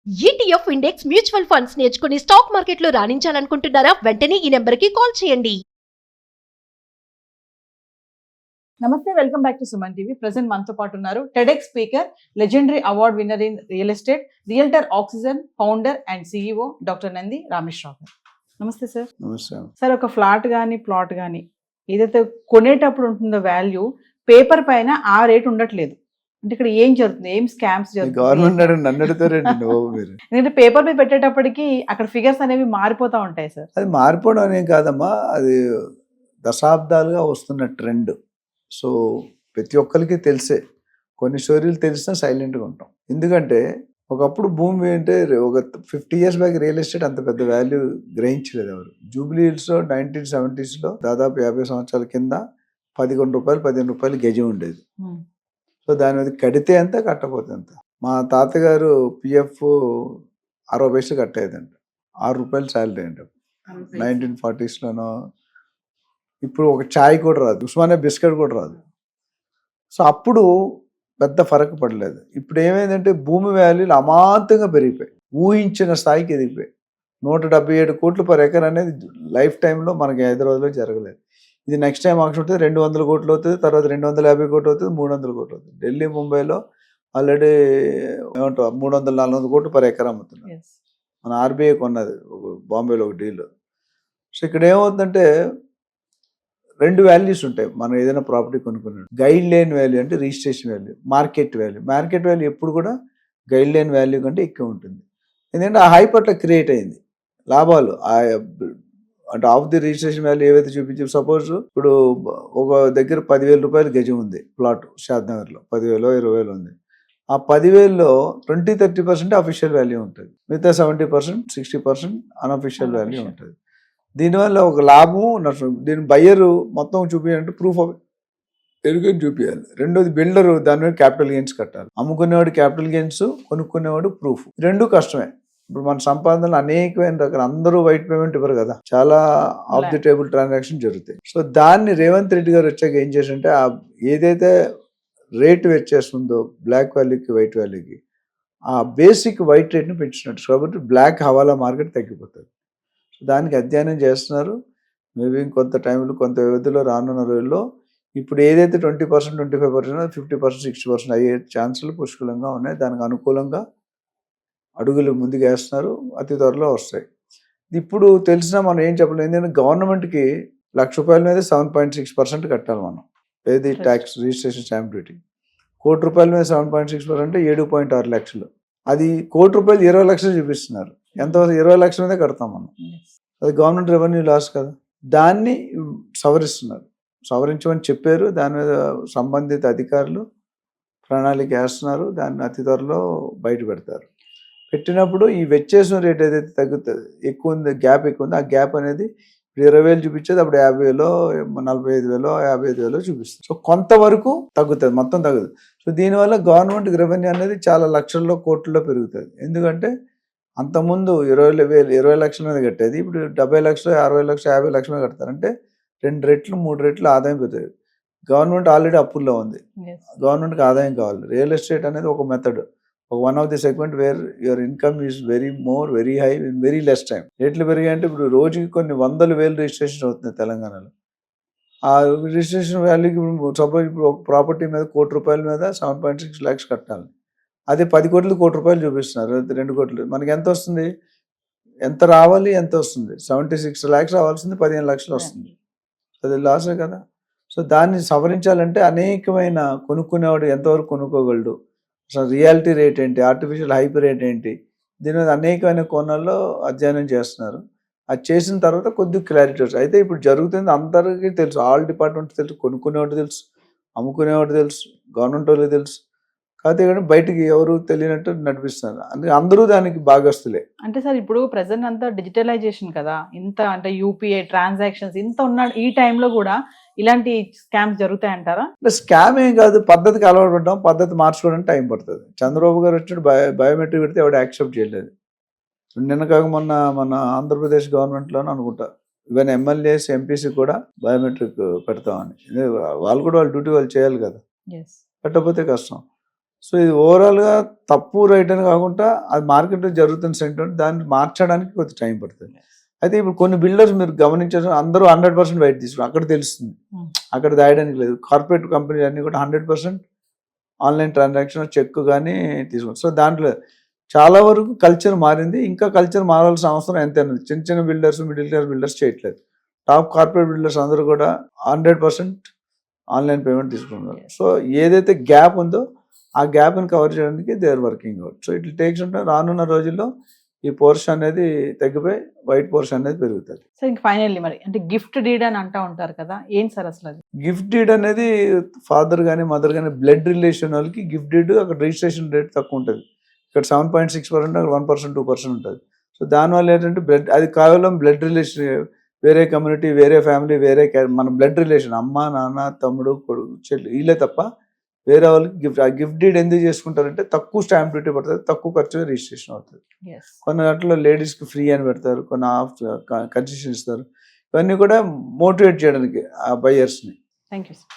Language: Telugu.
ఈటీఎఫ్ ఇండెక్స్ మ్యూచువల్ ఫండ్స్ నేర్చుకుని స్టాక్ మార్కెట్లో రాణించాలనుకుంటున్నారా? వెంటనే ఈ నెంబర్కి కాల్ చేయండి. నమస్తే, welcome back to Suman TV. Present మనతో పాటు ఉన్నారు TEDx speaker, legendary award winner in real estate, realtor oxygen founder and CEO doctor Nandi Rameshwar Rao గారు. నమస్తే సార్. నమస్తే. సార్, ఒక ఫ్లాట్ కానీ ప్లాట్ కానీ ఏదైతే కొనేటప్పుడు ఉంటుందో వాల్యూ, పేపర్ పైన ఆ రేట్ ఉండట్లేదు. అంటే ఇక్కడ ఏం జరుగుతుంది, ఏం స్కామ్స్ జరుగుతుంది? గవర్నమెంట్ నన్ను అడుగుతారండి నువ్వు మీరు. ఎందుకంటే పేపర్ మీద పెట్టేటప్పటికి అక్కడ ఫిగర్స్ అనేవి మారిపోతా ఉంటాయి సార్. అది మారిపోవడం అనేం కాదమ్మా, అది దశాబ్దాలుగా వస్తున్న ట్రెండ్. సో ప్రతి ఒక్కరికి తెలిసే, కొన్ని స్టోరీలు తెలిసినా సైలెంట్గా ఉంటాం. ఎందుకంటే ఒకప్పుడు భూమి అంటే ఒక 50 years బ్యాక్ రియల్ ఎస్టేట్ అంత పెద్ద వాల్యూ గ్రహించలేదు ఎవరు. జూబ్లీ హిల్స్లో 1970sలో దాదాపు 50 సంవత్సరాల కింద 11 రూపాయలు 15 రూపాయలు గజం ఉండేది. సో దాని మీద కడితే ఎంత, కట్టపోతే ఎంత. మా తాతగారు పిఎఫ్ 60 పైసలు కట్టేదంట, 6 రూపాయలు శాలరీ అంట 1940sలోనో. ఇప్పుడు ఒక ఛాయ్ కూడా రాదు, ఉస్మానియా బిస్కెట్ కూడా రాదు. సో అప్పుడు పెద్ద ఫరక్ పడలేదు. ఇప్పుడు ఏమైందంటే భూమి వాల్యూలు అమాంతంగా పెరిగిపోయి ఊహించిన స్థాయికి ఎదిగిపోయి 177 కోట్లు పర్ ఎకర్ అనేది లైఫ్ టైంలో మనకి హైదరాబాద్లో జరగలేదు. ఇది నెక్స్ట్ టైం ఆక్షన్ ఉంటుంది 200 కోట్లు అవుతుంది, తర్వాత 250 కోట్లు అవుతుంది, 300 కోట్లు అవుతుంది. ఢిల్లీ, ముంబైలో ఆల్రెడీ ఏమంటారు 300-400 కోట్లు పర్ ఎకర్ అమ్ముతున్నారు. మన ఆర్బీఐ కొన్నది బాంబేలో ఒక డీల్. సో ఇక్కడ ఏమవుతుందంటే రెండు వాల్యూస్ ఉంటాయి మనం ఏదైనా ప్రాపర్టీ కొనుక్కున్నాడు. గైడ్ లైన్ వాల్యూ అంటే registration value, market value. Market value ఎప్పుడు కూడా గైడ్ లైన్ వాల్యూ కంటే ఎక్కువ ఉంటుంది. ఎందుకంటే ఆ హైప్ అట్లా క్రియేట్ అయింది. లాభాలు అంటే ఆఫ్ ది రిజిస్ట్రేషన్ వాల్యూ ఏవైతే చూపించారు. సపోజ్ ఇప్పుడు ఒక దగ్గర 10,000 రూపాయలు గజం ఉంది ప్లాట్ షాద్నగర్లో, 10,000 20,000 ఉంది. ఆ 10,000లో 20-30% అఫీషియల్ వాల్యూ ఉంటుంది, మిగతా 70% 60% అన్అఫీషియల్ వాల్యూ ఉంటుంది. దీనివల్ల ఒక లాభం నష్టం. దీని బయ్యర్ మొత్తం చూపించాలంటే ప్రూఫ్ ఆఫ్ ఎరుగని చూపించాలి. రెండోది బిల్డరు దాని మీద క్యాపిటల్ గెయిన్స్ కట్టాలి. అమ్ముకునేవాడు క్యాపిటల్ గెయిన్స్, కొనుక్కునేవాడు ప్రూఫ్. రెండు కష్టమే. ఇప్పుడు మన సంపాదనలు అనేకమైన రకాల, అందరూ వైట్ పేమెంట్ ఇవ్వరు కదా, చాలా ఆఫ్ ది టేబుల్ ట్రాన్సాక్షన్ జరుగుతాయి. సో దాన్ని రేవంత్ రెడ్డి గారు వచ్చాక ఏం చేశారంటే ఏదైతే రేటు వచ్చేస్తుందో బ్లాక్ వాల్యూకి వైట్ వాల్యూకి, ఆ బేసిక్ వైట్ రేట్ని పెంచినట్టు. కాబట్టి బ్లాక్ హవాలా మార్కెట్ తగ్గిపోతుంది. దానికి అధ్యయనం చేస్తున్నారు. మేబీ కొంత టైంలో, కొంత వ్యవధిలో, రానున్న రోజుల్లో ఇప్పుడు ఏదైతే 20%, 25%, 50%, 60% అయ్యే ఛాన్సులు పుష్కలంగా ఉన్నాయి. దానికి అనుకూలంగా అడుగులు ముందుకు వేస్తున్నారు, అతి త్వరలో వస్తాయి. ఇప్పుడు తెలిసినా మనం ఏం చెప్పలేదు. ఎందుకంటే గవర్నమెంట్కి ₹1,00,000 మీద 7.6% కట్టాలి మనం, ఏది ట్యాక్స్, రిజిస్ట్రేషన్ స్టాంప్ డ్యూటీ. ₹1,00,00,000 మీద 7.6% అంటే 7.6 లక్షలు. అది ₹1,00,00,000 20 లక్షలు చూపిస్తున్నారు. ఎంత 20 లక్షల మీదే కడతాం మనం. అది గవర్నమెంట్ రెవెన్యూ లాస్ కదా. దాన్ని సవరిస్తున్నారు, సవరించమని చెప్పారు. దాని మీద సంబంధిత అధికారులు ప్రణాళిక వేస్తున్నారు. దాన్ని అతి త్వరలో బయట పెడతారు. పెట్టినప్పుడు ఈ వెచ్చేసిన రేట్ ఏదైతే తగ్గుతుంది, ఎక్కువ ఉంది, గ్యాప్ ఎక్కువ ఉంది, ఆ గ్యాప్ అనేది 20,000 చూపించేది అప్పుడు 50,000, 45,000, 55,000 చూపిస్తుంది. సో కొంతవరకు తగ్గుతుంది, మొత్తం తగ్గుతుంది. సో దీనివల్ల గవర్నమెంట్ రెవెన్యూ అనేది చాలా లక్షల్లో, కోట్లలో పెరుగుతుంది. ఎందుకంటే అంతకుముందు 20 లక్షల మీద కట్టేది, ఇప్పుడు 70 లక్షలు, 60 లక్షలు, 50 లక్షల మీద కడతారు. అంటే 2 రెట్లు 3 రెట్లు ఆదాయం పెరుగుతుంది. గవర్నమెంట్ ఆల్రెడీ అప్పుల్లో ఉంది, గవర్నమెంట్కి ఆదాయం కావాలి. రియల్ ఎస్టేట్ అనేది ఒక method, one of the segment where your income is very high in very less time. రేట్లు పెరిగాయంటే ఇప్పుడు రోజుకి కొన్ని 100,000 రిజిస్ట్రేషన్ అవుతుంది తెలంగాణలో. ఆ రిజిస్ట్రేషన్ వాల్యూకి సపోజ్ ఇప్పుడు ఒక ప్రాపర్టీ మీద ₹1,00,00,000 మీద 7.6 lakhs కట్టాలి. అదే 10 కోట్లు ₹1,00,00,000 చూపిస్తున్నారు, 2 కోట్లు. మనకి ఎంత వస్తుంది, ఎంత రావాలి, ఎంత వస్తుంది? 76 lakhs రావాల్సింది 15 లక్షలు వస్తుంది. అది లాసే కదా. సో దాన్ని సవరించాలంటే అనేకమైన, కొనుక్కునేవాడు ఎంతవరకు కొనుక్కోగలడు, అసలు రియాలిటీ రేట్ ఏంటి, ఆర్టిఫిషియల్ హైప్ రేట్ ఏంటి, దీని మీద అనేకమైన కోణాల్లో అధ్యయనం చేస్తున్నారు. అది చేసిన తర్వాత కొద్దిగా క్లారిటీ వస్తుంది. అయితే ఇప్పుడు జరుగుతుంది అందరికీ తెలుసు, ఆల్ డిపార్ట్మెంట్స్ తెలుసు, కొనుక్కునేవాడు తెలుసు, అమ్ముకునేవాడు తెలుసు, గవర్నమెంట్ వాళ్ళకి తెలుసు. కాకపోతే కానీ బయటికి ఎవరు తెలియనట్టు నడిపిస్తున్నారు. అందుకే అందరూ దానికి భాగస్తులే. అంటే సార్, ఇప్పుడు ప్రెసెంట్ అంతా డిజిటలైజేషన్ కదా, ఇంత అంటే యూపీఐ ట్రాన్సాక్షన్స్ ఇంత ఉన్న ఈ టైంలో కూడా ఇలాంటి స్కామ్స్ జరుగుతాయంటారా? అంటే స్కామ్ ఏం కాదు, పద్ధతికి అలవాటు పడ్డాం, పద్ధతి మార్చుకోవడానికి టైం పడుతుంది. చంద్రబాబు గారు వచ్చినట్టు బయోమెట్రిక్ పెడితే ఎవడు యాక్సెప్ట్ చేయలేదు. నిన్న కాక మన ఆంధ్రప్రదేశ్ గవర్నమెంట్లోనే అనుకుంటా, ఈవెన్ ఎమ్మెల్యేస్, ఎంపీసీ కూడా బయోమెట్రిక్ పెడతామని. వాళ్ళు కూడా వాళ్ళ డ్యూటీ వాళ్ళు చేయాలి కదా, పెట్టకపోతే కష్టం. సో ఇది ఓవరాల్గా తప్పు రైట్ అని కాకుండా అది మార్కెట్లో జరుగుతున్న సెంటిమెంట్ దాన్ని మార్చడానికి కొద్ది టైం పడుతుంది. అయితే ఇప్పుడు కొన్ని బిల్డర్స్ మీరు గమనించారు, అందరూ 100% వైట్ తీసుకున్నారు, అక్కడ తెలుస్తుంది, అక్కడ దాయడానికి లేదు. కార్పొరేట్ కంపెనీలు అన్నీ కూడా 100% ఆన్లైన్ ట్రాన్సాక్షన్ చెక్ కానీ తీసుకుంటారు. సో దాంట్లో చాలా వరకు కల్చర్ మారింది. ఇంకా కల్చర్ మారాల్సిన అవసరం ఎంతైనా. చిన్న చిన్న బిల్డర్స్, మిడిల్ క్లాస్ బిల్డర్స్ చేయట్లేదు. టాప్ కార్పొరేట్ బిల్డర్స్ అందరూ కూడా 100% ఆన్లైన్ పేమెంట్ తీసుకుంటున్నారు. సో ఏదైతే గ్యాప్ ఉందో ఆ గ్యాప్ని కవర్ చేయడానికి they are working out. So it takes ఉంటే రానున్న రోజుల్లో ఈ పోర్షన్ అనేది తగ్గిపోయి వైట్ పోర్షన్ అనేది పెరుగుతుంది. సార్ ఇంక ఫైనల్లీ మరి అంటే గిఫ్ట్ డీడ్ అని అంటూ ఉంటారు కదా, ఏం సార్ అసలు అది? గిఫ్ట్ డీడ్ అనేది ఫాదర్ కానీ మదర్ కానీ బ్లడ్ రిలేషన్ వాళ్ళకి గిఫ్ట్ డీడ్ అక్కడ రిజిస్ట్రేషన్ రేట్ తక్కువ ఉంటుంది. ఇక్కడ 7.6%, అక్కడ 1%, 2% ఉంటుంది. సో దానివల్ల ఏంటంటే బ్లడ్, అది కేవలం బ్లడ్ రిలేషన్, వేరే కమ్యూనిటీ, వేరే ఫ్యామిలీ, వేరే మన బ్లడ్ రిలేషన్ అమ్మ నాన్న తమ్ముడు కొడుకు చెల్లి వీళ్ళే తప్ప వేరే వాళ్ళకి గిఫ్ట్. ఆ గిఫ్ట్ డీడ్ ఎందుకు చేసుకుంటారంటే తక్కువ స్టాంప్ డ్యూటీ పడుతుంది, తక్కువ ఖర్చుగా రిజిస్ట్రేషన్ అవుతుంది. కొన్ని వాటిలో లేడీస్కి ఫ్రీ అని పెడతారు, కొన్ని ఆఫ్ కన్సెషన్ ఇస్తారు. ఇవన్నీ కూడా మోటివేట్ చేయడానికి ఆ బయర్స్ని. Thank you sir.